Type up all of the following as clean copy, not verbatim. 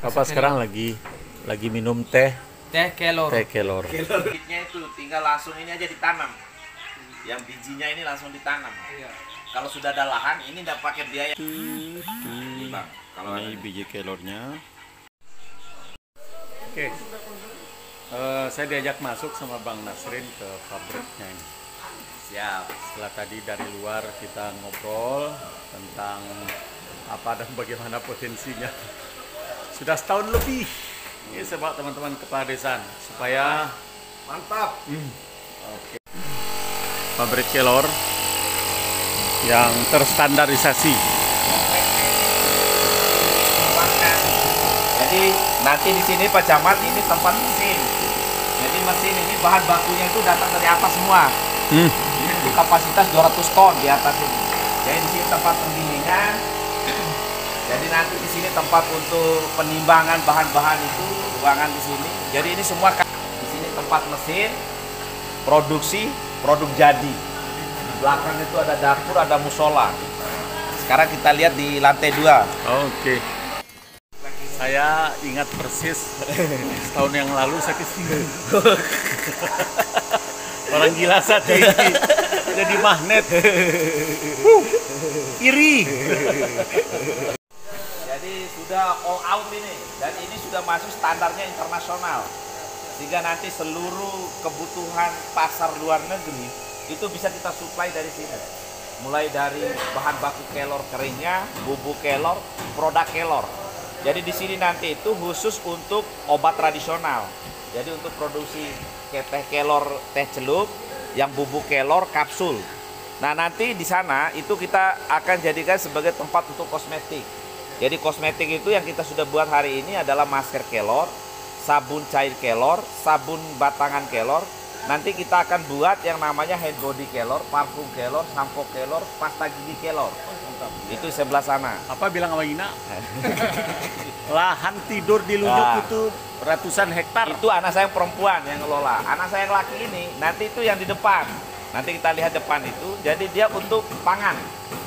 Bapak sekarang lagi minum teh kelor. teh kelor. Bibitnya itu tinggal langsung ini aja ditanam. Yang bijinya ini langsung ditanam. Iya. Kalau sudah ada lahan ini tidak pakai biaya. Ini bang, kalau Ini biji kelornya. Oke. Saya diajak masuk sama Bang Nasrin ke pabriknya ini. siap. Setelah tadi dari luar kita ngobrol tentang apa dan bagaimana potensinya. Sudah setahun lebih. Ini saya bawa teman-teman kepala desa supaya Mantap. Oke. Pabrik kelor yang terstandarisasi. Jadi nanti di sini Pak Camat ini tempat mesin. Jadi mesin ini bahan bakunya itu datang dari atas semua. Ini untuk kapasitas 200 ton di atas ini. Jadi di sini tempat pendinginan. Jadi nanti di sini tempat untuk penimbangan bahan-bahan itu, ruangan di sini. Jadi ini semua di sini tempat mesin, produksi, produk jadi. Di belakang itu ada dapur, ada musola. Sekarang kita lihat di lantai 2. Oke. Saya ingat persis setahun yang lalu saya kesini. Orang gila saat ini jadi magnet. Iri. Jadi sudah all out ini, dan ini sudah masuk standarnya internasional. Sehingga nanti seluruh kebutuhan pasar luar negeri itu bisa kita supply dari sini. Mulai dari bahan baku kelor keringnya, bubuk kelor, produk kelor. Jadi di sini nanti itu khusus untuk obat tradisional. Jadi untuk produksi teh kelor, teh celup, yang bubuk kelor kapsul. Nah nanti di sana itu kita akan jadikan sebagai tempat untuk kosmetik. Jadi kosmetik itu yang kita sudah buat hari ini adalah masker kelor, sabun cair kelor, sabun batangan kelor. Nanti kita akan buat yang namanya hand body kelor, parfum kelor, sampo kelor, pasta gigi kelor. Itu sebelah sana. Apa bilang sama Ina? Lahan tidur di Lunyuk itu ratusan hektar. Itu anak saya yang perempuan yang ngelola. Anak saya yang laki ini nanti itu yang di depan. Nanti kita lihat depan itu. Jadi dia untuk pangan.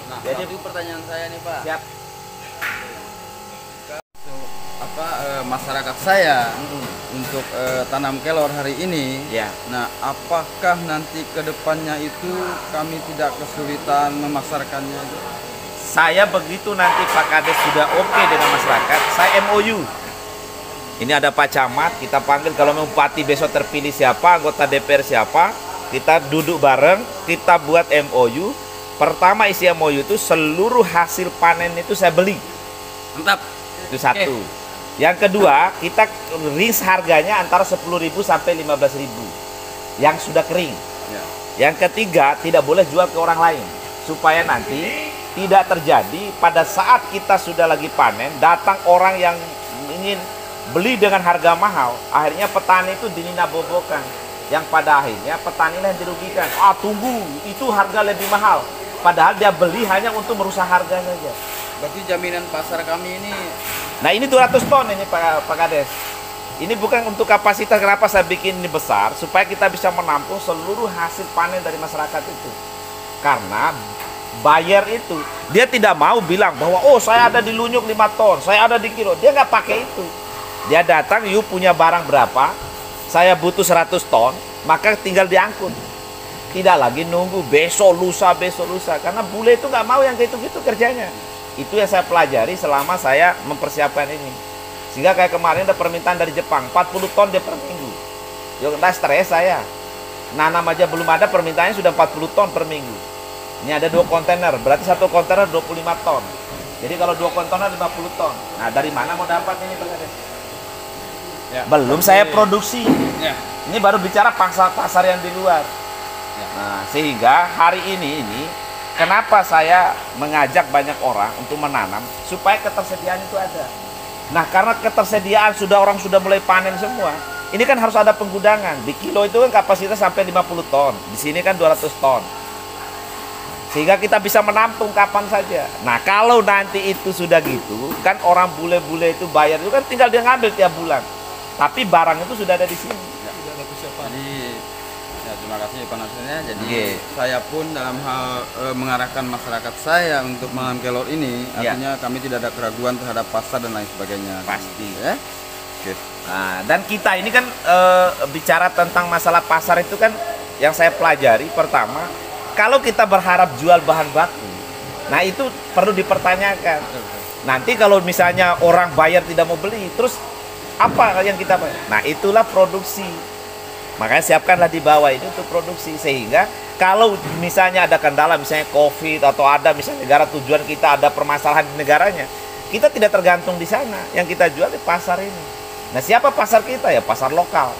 Nah, jadi tapi pertanyaan saya nih Pak. Siap. Masyarakat saya untuk tanam kelor hari ini. Ya. Nah, apakah nanti ke depannya itu kami tidak kesulitan memasarkannya? Saya begitu nanti Pak Kades sudah oke dengan masyarakat, saya MOU. Ini ada Pak Camat, kita panggil kalau bupati besok terpilih siapa, anggota DPR siapa, kita duduk bareng, kita buat MOU. Pertama isi MOU itu seluruh hasil panen itu saya beli. Mantap. Itu satu. Yang kedua, kita range harganya antara 10.000 sampai 15.000 yang sudah kering. Ya. Yang ketiga, tidak boleh jual ke orang lain supaya nanti tidak terjadi pada saat kita sudah lagi panen, datang orang yang ingin beli dengan harga mahal, akhirnya petani itu dininabobokan, yang pada akhirnya petani yang dirugikan. Tunggu, itu harga lebih mahal, padahal dia beli hanya untuk merusak harga saja. Berarti jaminan pasar kami ini. Nah ini 200 ton ini Pak Kades. Ini bukan untuk kapasitas, kenapa saya bikin ini besar, supaya kita bisa menampung seluruh hasil panen dari masyarakat itu. Karena buyer itu dia tidak mau bilang bahwa oh saya ada di Lunyuk 5 ton, saya ada di Kilo. Dia nggak pakai itu. Dia datang, you punya barang berapa, saya butuh 100 ton, maka tinggal diangkut. Tidak lagi nunggu besok lusa. Karena bule itu nggak mau yang gitu-gitu kerjanya. Itu yang saya pelajari selama saya mempersiapkan ini. Sehingga kayak kemarin ada permintaan dari Jepang 40 ton dia per minggu. Ya udah stres saya. Nanam aja belum ada, permintaannya sudah 40 ton per minggu. Ini ada 2 kontainer, berarti satu kontainer 25 ton. Jadi kalau 2 kontainer 50 ton. Nah dari mana mau dapat ini Pak Kades? Ya. Belum saya produksi. Ya. Ini baru bicara pasar yang di luar. Ya. Nah sehingga hari ini kenapa saya mengajak banyak orang untuk menanam supaya ketersediaan itu ada. Nah karena ketersediaan orang sudah mulai panen semua. Ini kan harus ada penggudangan. Di Kilo itu kan kapasitas sampai 50 ton. Di sini kan 200 ton. Sehingga kita bisa menampung kapan saja. Nah kalau nanti itu sudah gitu, kan orang bule-bule itu bayar itu kan tinggal dia ngambil tiap bulan. Tapi barang itu sudah ada di sini. Jadi ya, Terima kasih Pak Nasirnya. Jadi Oke. saya pun dalam hal mengarahkan masyarakat saya untuk menanam kelor ini, Ya. artinya kami tidak ada keraguan terhadap pasar dan lain sebagainya. Pasti. Ya. Oke. Nah, dan kita ini kan bicara tentang masalah pasar itu kan yang saya pelajari pertama, kalau kita berharap jual bahan baku, nah itu perlu dipertanyakan. Nanti kalau misalnya orang bayar tidak mau beli, terus apa yang kita bayar? Nah, itulah produksi. Makanya siapkanlah di bawah ini untuk produksi, sehingga kalau misalnya ada kendala, misalnya COVID atau ada misalnya negara tujuan kita ada permasalahan di negaranya, kita tidak tergantung di sana. Yang kita jual di pasar ini. Nah, siapa pasar kita? Ya pasar lokal.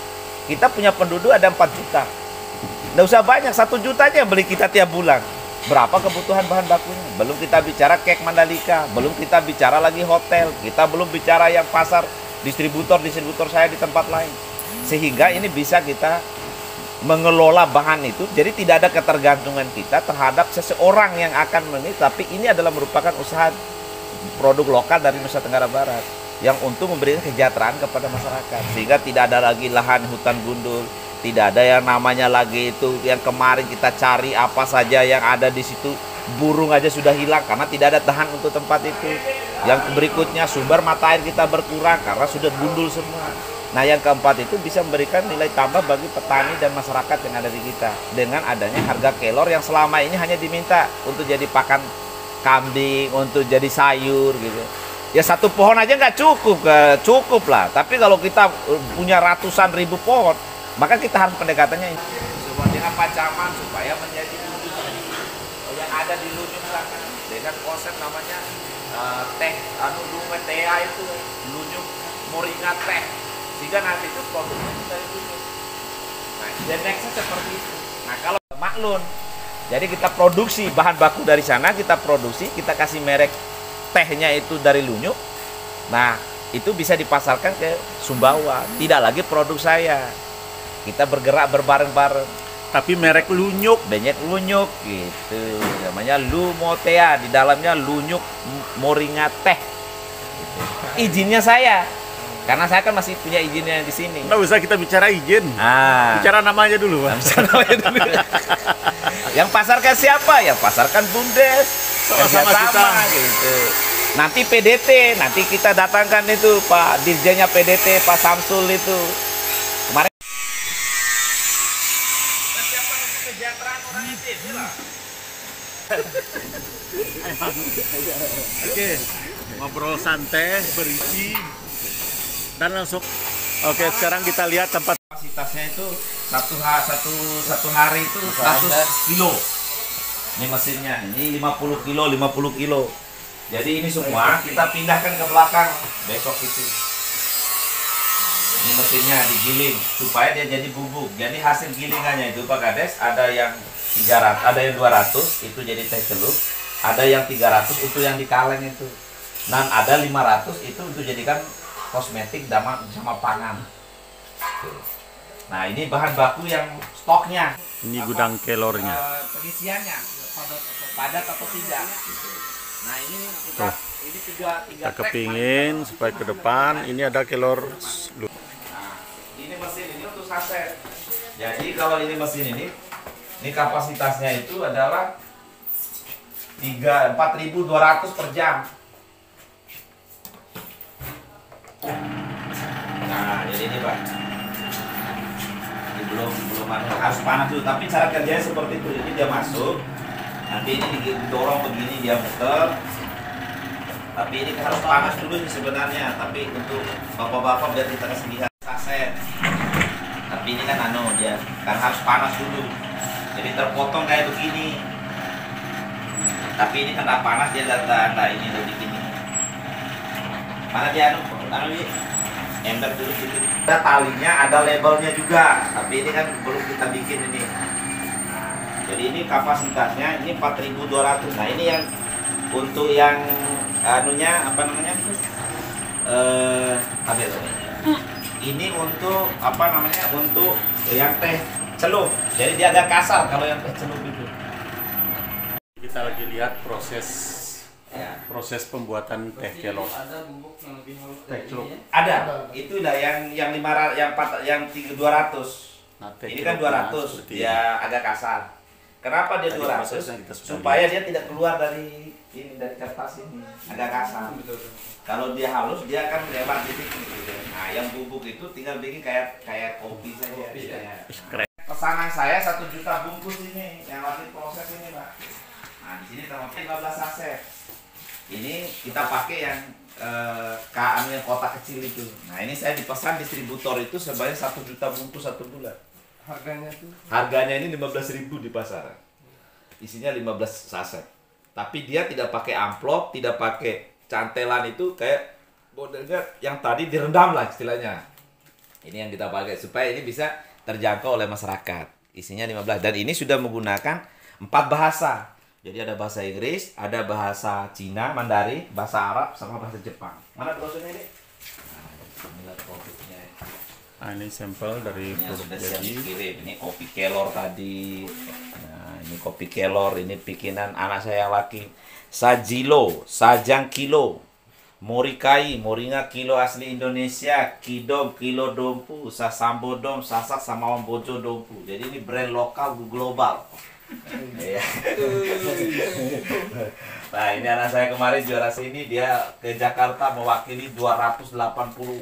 Kita punya penduduk ada 4 juta. Nggak usah banyak, 1 juta aja yang beli kita tiap bulan. Berapa kebutuhan bahan bakunya? Belum kita bicara kek Mandalika, belum kita bicara lagi hotel, kita belum bicara yang pasar distributor saya di tempat lain. Sehingga ini bisa kita mengelola bahan itu, jadi tidak ada ketergantungan kita terhadap seseorang yang akan menit, tapi ini adalah merupakan usaha produk lokal dari Nusa Tenggara Barat yang untuk memberikan kesejahteraan kepada masyarakat, sehingga tidak ada lagi lahan hutan gundul, tidak ada yang namanya lagi itu yang kemarin kita cari apa saja yang ada di situ, burung aja sudah hilang karena tidak ada tahan untuk tempat itu. Yang berikutnya sumber mata air kita berkurang karena sudah gundul semua. Nah, yang keempat itu bisa memberikan nilai tambah bagi petani dan masyarakat yang ada di kita dengan adanya harga kelor yang selama ini hanya diminta untuk jadi pakan kambing, untuk jadi sayur gitu. Ya satu pohon aja nggak cukup lah. Tapi kalau kita punya ratusan ribu pohon, maka kita harus pendekatannya ini dengan pacaman supaya menjadi lunyuk yang ada di lunyuk sana dengan konsep namanya teh tea itu lunyuk moringa teh, sehingga nanti itu produknya dari lunyuk. Nah, dan nextnya seperti itu. Nah, kalau maklun, jadi kita produksi bahan baku dari sana, kita produksi, kita kasih merek tehnya itu dari lunyuk. Nah, itu bisa dipasarkan ke Sumbawa, tidak lagi produk saya. Kita bergerak berbareng-bareng. Tapi merek lunyuk. Banyak lunyuk gitu. Namanya Lumotea, di dalamnya lunyuk moringa teh. Gitu. Izinnya saya. Karena saya kan masih punya izinnya di sini. Nggak usah kita bicara izin. Bicara namanya dulu, Pak. Yang pasarkan siapa? Yang pasarkan Bumdes. Sama-sama kita. Gitu. Nanti PDT, nanti kita datangkan itu Pak Dirjennya PDT, Pak Samsul itu. Kemarin Oke, ngobrol santai, berisi, dan langsung. Oke, sekarang kita lihat tempat. kapasitasnya itu satu hari itu 100 kilo. Ini mesinnya, ini 50 kilo. Jadi ini semua kita pindahkan ke belakang besok itu. Ini mesinnya digiling supaya dia jadi bubuk. Jadi hasil gilingannya itu Pak Kades ada yang 300, ada yang 200 itu jadi teh celup, ada yang 300 itu yang di kaleng itu. Dan ada 500 itu untuk jadikan kosmetik sama pangan. Nah, ini bahan baku yang stoknya. Ini gudang kelornya. Pengisiannya padat atau tidak. Nah, ini kita ini tiga Kita trek kepingin supaya ke depan ini ada kelor. Nah, ini mesin ini untuk saset. Jadi kalau ini mesin ini kapasitasnya itu adalah 4.200 per jam. Nah, jadi ini Pak. Ini belum harus panas dulu, tapi cara kerjanya seperti itu. Jadi dia masuk, nanti ini didorong begini dia muter. Tapi ini harus panas dulu nih sebenarnya. Tapi untuk bapak-bapak biar kita kasih lihat saset. Tapi ini kan dia kan harus panas dulu. Jadi terpotong kayak begini. Tapi ini kan panas dia datang. Nah, ini udah begini. Mana dia ini ember dulu gitu. Ada talinya, ada labelnya juga. Tapi ini kan belum kita bikin ini. Nah, jadi ini kapasitasnya ini 4.200. Nah, ini yang untuk yang apa namanya? Ini untuk apa namanya? Untuk yang teh celup. Jadi dia agak kasar kalau yang teh celup itu. Kita lagi lihat proses pembuatan teh kelor. Ada bubuk yang lebih halus Teh celup. Ada. Itulah yang 200. Nate Ini kan kilogramnya 200, seperti dia agak kasar. Kenapa dia Tadi 200? prosesnya kita sudah Supaya dia tidak keluar dari ini, dari kertas ini, agak kasar. Kalau dia halus, dia akan lebar titik gitu. Nah, yang bubuk itu tinggal bikin kayak kopi saja. Ya. keren. Pesanan saya 1 juta bungkus ini, yang lagi proses ini, Pak. Nah, di sini terdapat 15 saset. Ini kita pakai yang KM yang kotak kecil itu. Nah, ini saya dipesan distributor itu sebanyak 1 juta bungkus 1 bulan. Harganya ini 15.000 di pasaran. Isinya 15 saset. Tapi dia tidak pakai amplop, tidak pakai cantelan, itu kayak modelnya yang tadi direndam lah istilahnya. Ini yang kita pakai supaya ini bisa terjangkau oleh masyarakat. Isinya 15 dan ini sudah menggunakan 4 bahasa. Jadi ada bahasa Inggris, ada bahasa Cina, Mandarin, bahasa Arab, sama bahasa Jepang. Mana brosurnya ini? Nah, inilah produknya. Nah, ini sampel dari Ini produk sudah siap jadi. dikirim. Ini kopi kelor tadi. Nah, ini kopi kelor, ini bikinan anak saya yang laki. Sajilo, Sajang kilo. Morikai, Moringa kilo asli Indonesia. Kidom kilo dompu, Sasambodom, Sasak sama Wambojo dompu. Jadi ini brand lokal global. Iya. Nah, ini anak saya kemarin juara sini, dia ke Jakarta mewakili 280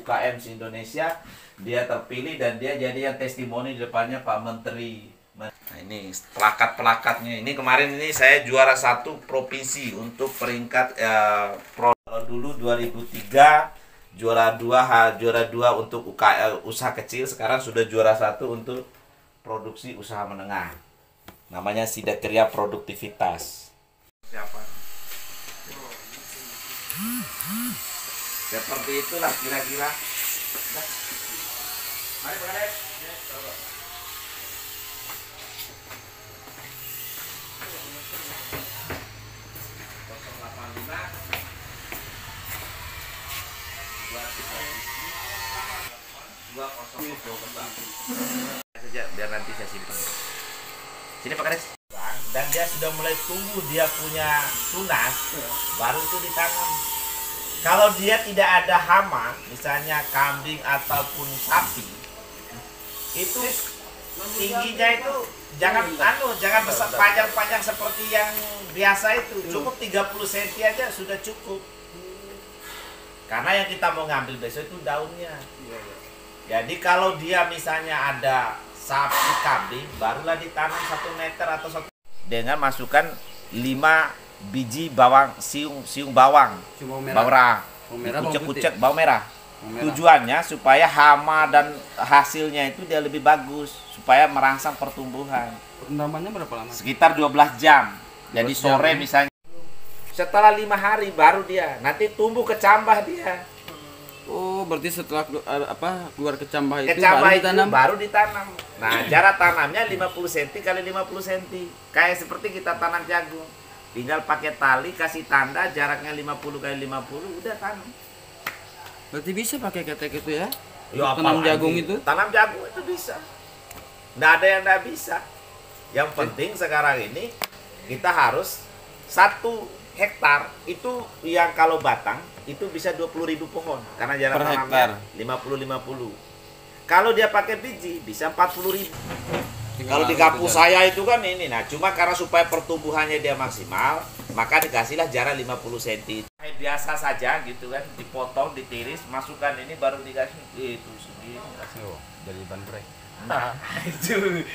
UKM se Indonesia. Dia terpilih dan dia jadi yang testimoni di depannya Pak Menteri. Nah, ini pelakat-pelakatnya. Ini kemarin ini saya juara 1 provinsi untuk peringkat kalau dulu 2003 juara 2 untuk usaha kecil, sekarang sudah juara 1 untuk produksi usaha menengah. Namanya Sidakerja Produktivitas. Siapa? Seperti itulah kira-kira. Mari Pak Kades. Saja biar nanti saya simpan. Sini Pak Kades. Dan dia sudah mulai tumbuh, dia punya tunas, baru itu ditanam. Kalau dia tidak ada hama, misalnya kambing ataupun sapi, itu tingginya itu jangan besar panjang-panjang seperti yang biasa itu, cukup 30 cm aja sudah cukup. Karena yang kita mau ngambil besok itu daunnya. Jadi kalau dia misalnya ada sapi kambing, barulah ditanam 1 meter atau 1 dengan masukkan 5 biji bawang siung bawang, kucek-kucek bawang merah. Tujuannya supaya hama dan hasilnya itu dia lebih bagus, supaya merangsang pertumbuhan. Pendamannya berapa lama? Sekitar 12 jam. Jadi 12 sore jam. misalnya. Setelah 5 hari baru dia nanti tumbuh kecambah dia. Oh, berarti setelah keluar kecambah itu Kecambah baru itu ditanam. baru ditanam. Nah, jarak tanamnya 50 cm kali 50 cm. Kayak seperti kita tanam jagung. Tinggal pakai tali, kasih tanda, jaraknya 50 kali 50, udah tanam. Berarti bisa pakai ketek itu ya? Ya, Tanam apalagi. jagung itu? Tanam jagung itu bisa. Nggak ada yang nggak bisa. Yang penting sekarang ini kita harus 1 hektar itu yang kalau batang itu bisa 20.000 pohon karena jarak Per tanamnya hektar. 50-50. Kalau dia pakai biji bisa 40.000. Tinggal Kalau di harus kampus kejar. saya itu kan ini, nah cuma karena supaya pertumbuhannya dia maksimal, maka dikasihlah jarak 50 cm. Kayak biasa saja gitu kan, dipotong, ditiris, masukkan ini baru dikasih itu segini. Oh, jadi ban brek. Nah, itu.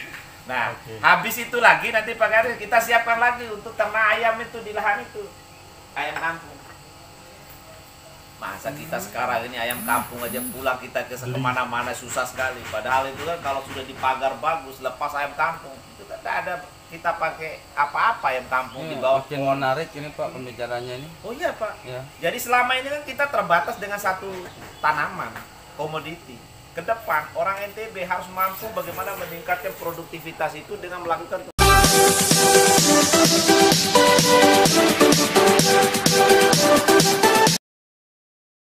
Nah, habis itu lagi nanti Pak Kades kita siapkan lagi untuk ternak ayam itu di lahan itu. Ayam kampung. Masa kita sekarang ini ayam kampung aja pulang kita ke kemana-mana susah sekali. Padahal itu kan kalau sudah dipagar bagus, lepas ayam kampung itu kan tidak ada kita pakai apa-apa ayam kampung di bawah. Makin menarik ini Pak pembicaranya ini. Oh iya Pak. Ya. Jadi selama ini kan kita terbatas dengan satu tanaman, komoditi. Ke depan orang NTB harus mampu bagaimana meningkatkan produktivitas itu dengan melakukan